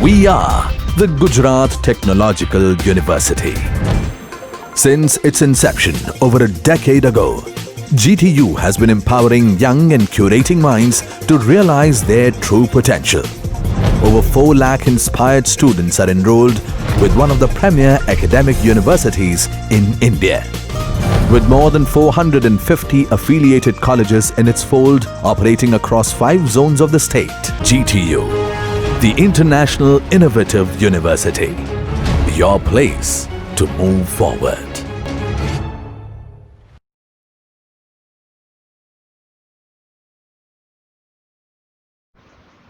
We are the Gujarat Technological University. Since its inception over a decade ago, GTU has been empowering young and curating minds to realize their true potential. Over 4 lakh inspired students are enrolled with one of the premier academic universities in India. With more than 450 affiliated colleges in its fold operating across 5 zones of the state, GTU, the International Innovative University, your place to move forward.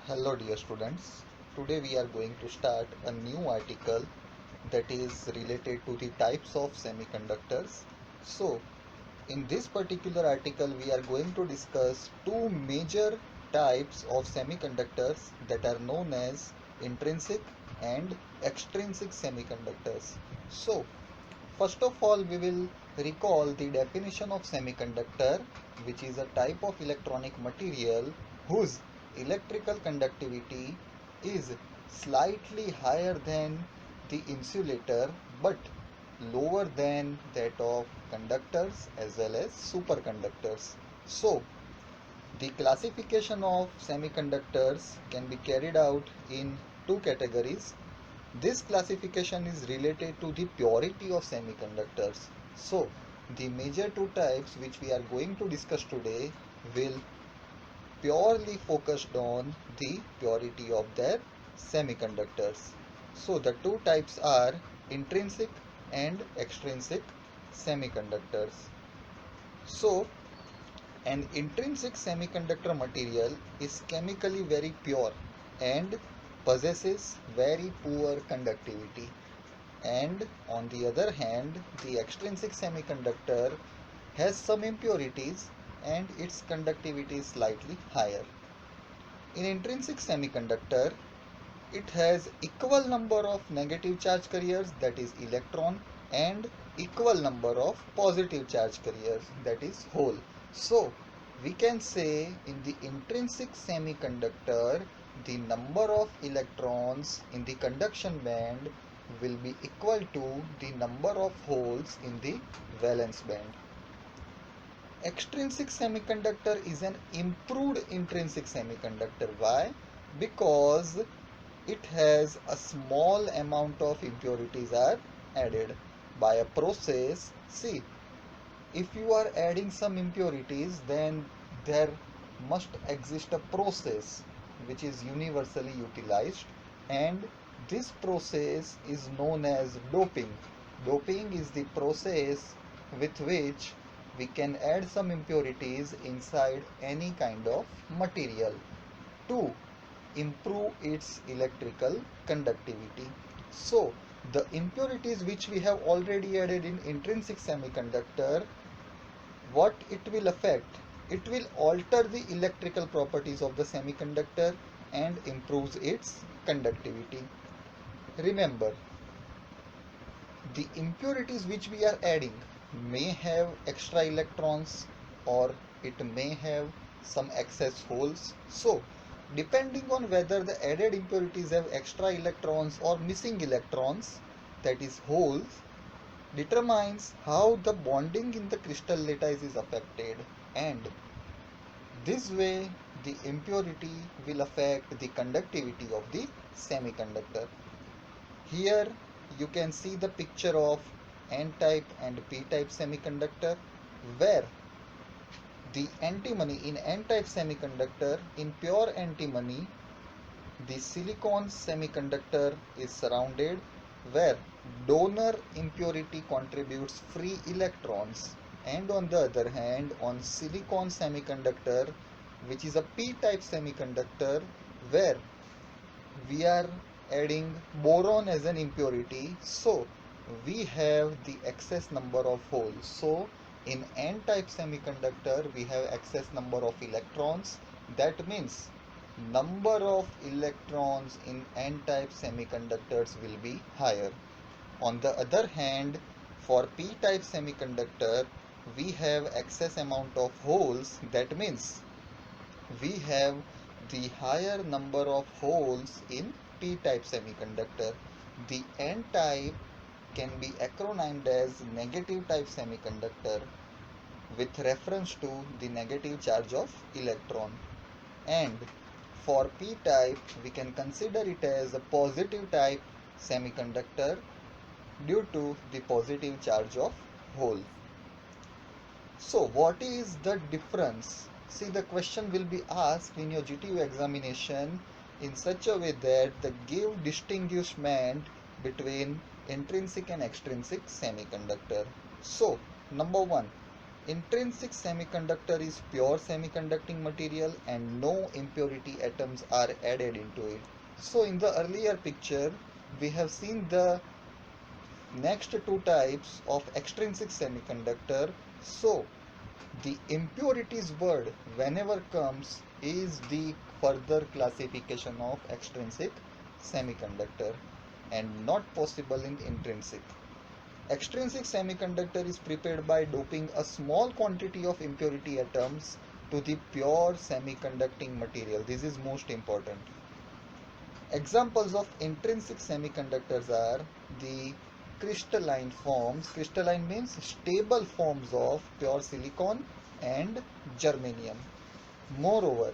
Hello dear students, today we are going to start a new article that is related to the types of semiconductors. So, in this particular article we are going to discuss two major types of semiconductors that are known as intrinsic and extrinsic semiconductors. So, first of all we will recall the definition of semiconductor, which is a type of electronic material whose electrical conductivity is slightly higher than the insulator but lower than that of conductors as well as superconductors. So, the classification of semiconductors can be carried out in two categories. This classification is related to the purity of semiconductors. So, the major two types which we are going to discuss today will purely focused on the purity of their semiconductors. So the two types are intrinsic and extrinsic semiconductors. So an intrinsic semiconductor material is chemically very pure and possesses very poor conductivity. And on the other hand, the extrinsic semiconductor has some impurities and its conductivity is slightly higher. In intrinsic semiconductor, it has equal number of negative charge carriers, that is electron, and equal number of positive charge carriers, that is hole. So we can say in the intrinsic semiconductor the number of electrons in the conduction band will be equal to the number of holes in the valence band. Extrinsic semiconductor is an improved intrinsic semiconductor. Why? Because it has a small amount of impurities are added by a process. See, if you are adding some impurities, then there must exist a process which is universally utilized, and this process is known as doping. Doping is the process with which we can add some impurities inside any kind of material to improve its electrical conductivity. So the impurities which we have already added in intrinsic semiconductor, what it will affect? It will alter the electrical properties of the semiconductor and improves its conductivity. Remember, the impurities which we are adding may have extra electrons or it may have some excess holes. So depending on whether the added impurities have extra electrons or missing electrons, that is holes, determines how the bonding in the crystal lattice is affected, and this way the impurity will affect the conductivity of the semiconductor. Here you can see the picture of N-type and P-type semiconductor, where the antimony in N-type semiconductor, in pure antimony, the silicon semiconductor is surrounded where donor impurity contributes free electrons, and on the other hand on silicon semiconductor, which is a P-type semiconductor, where we are adding boron as an impurity, so we have the excess number of holes. So in N-type semiconductor we have excess number of electrons. That means number of electrons in N-type semiconductors will be higher. On the other hand, for P-type semiconductor we have excess amount of holes. That means we have the higher number of holes in p-type semiconductor. The n-type can be acronymed as negative type semiconductor with reference to the negative charge of electron, and for p-type we can consider it as a positive type semiconductor due to the positive charge of hole. So what is the difference? See, the question will be asked in your GTU examination in such a way that the give distinguishment between intrinsic and extrinsic semiconductor. So number one, intrinsic semiconductor is pure semiconducting material and no impurity atoms are added into it. So in the earlier picture we have seen the next two types of extrinsic semiconductor. So the impurities word whenever comes is the further classification of extrinsic semiconductor and not possible in intrinsic. Extrinsic semiconductor is prepared by doping a small quantity of impurity atoms to the pure semiconducting material. This is most important. Examples of intrinsic semiconductors are the crystalline forms. Crystalline means stable forms of pure silicon and germanium. Moreover,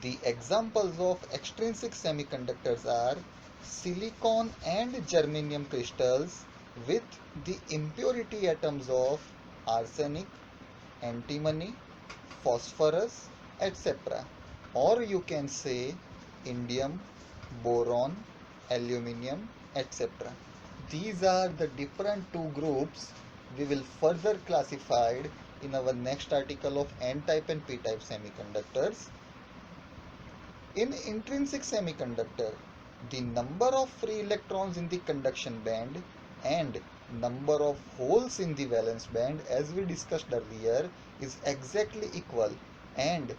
the examples of extrinsic semiconductors are silicon and germanium crystals with the impurity atoms of arsenic, antimony, phosphorus, etc. Or you can say indium, boron, aluminium, etc. These are the different two groups we will further classified in our next article of n-type and p-type semiconductors. In intrinsic semiconductor, the number of free electrons in the conduction band and number of holes in the valence band, as we discussed earlier, is exactly equal, and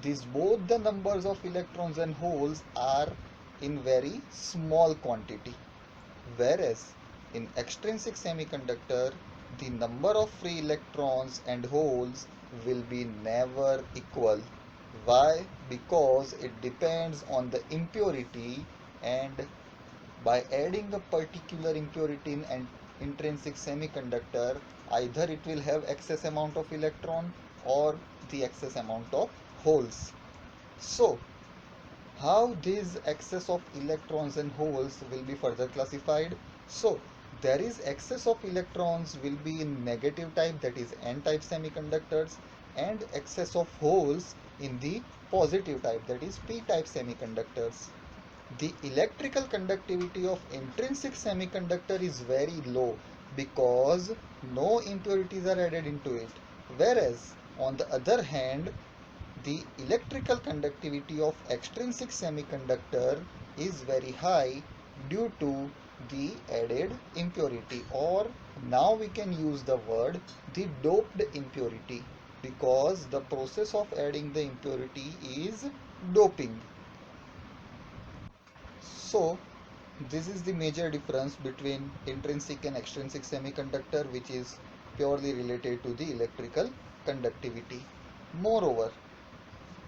these both the numbers of electrons and holes are in very small quantity. Whereas in extrinsic semiconductor, the number of free electrons and holes will be never equal. Why? Because it depends on the impurity, and by adding a particular impurity in an intrinsic semiconductor, either it will have excess amount of electron or the excess amount of holes. So how this excess of electrons and holes will be further classified? So there is excess of electrons will be in negative type, that is n-type semiconductors, and excess of holes in the positive type, that is p-type semiconductors. The electrical conductivity of intrinsic semiconductor is very low because no impurities are added into it, whereas on the other hand the electrical conductivity of extrinsic semiconductor is very high due to the added impurity, or now we can use the word the doped impurity, because the process of adding the impurity is doping. So this is the major difference between intrinsic and extrinsic semiconductor, which is purely related to the electrical conductivity. Moreover,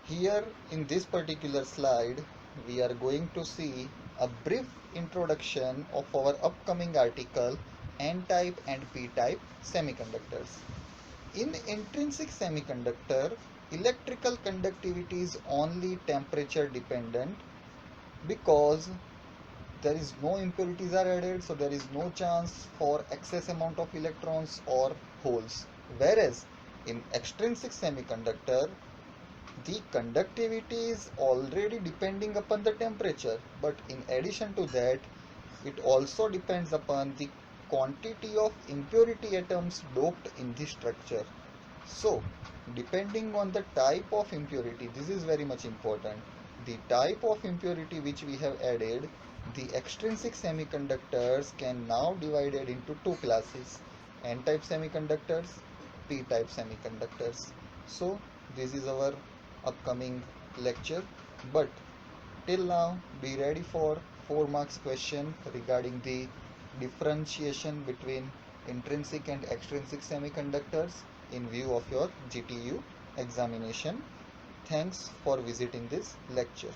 here in this particular slide, we are going to see a brief introduction of our upcoming article n-type and p-type semiconductors. In intrinsic semiconductor, electrical conductivity is only temperature dependent because there is no impurities are added, so there is no chance for excess amount of electrons or holes. Whereas in extrinsic semiconductor, the conductivity is already depending upon the temperature, but in addition to that it also depends upon the quantity of impurity atoms doped in the structure. So depending on the type of impurity, this is very much important, the type of impurity which we have added, the extrinsic semiconductors can now divided into two classes, n-type semiconductors, p-type semiconductors. So this is our upcoming lecture, but till now be ready for 4 marks question regarding the differentiation between intrinsic and extrinsic semiconductors in view of your GTU examination. Thanks for visiting this lecture.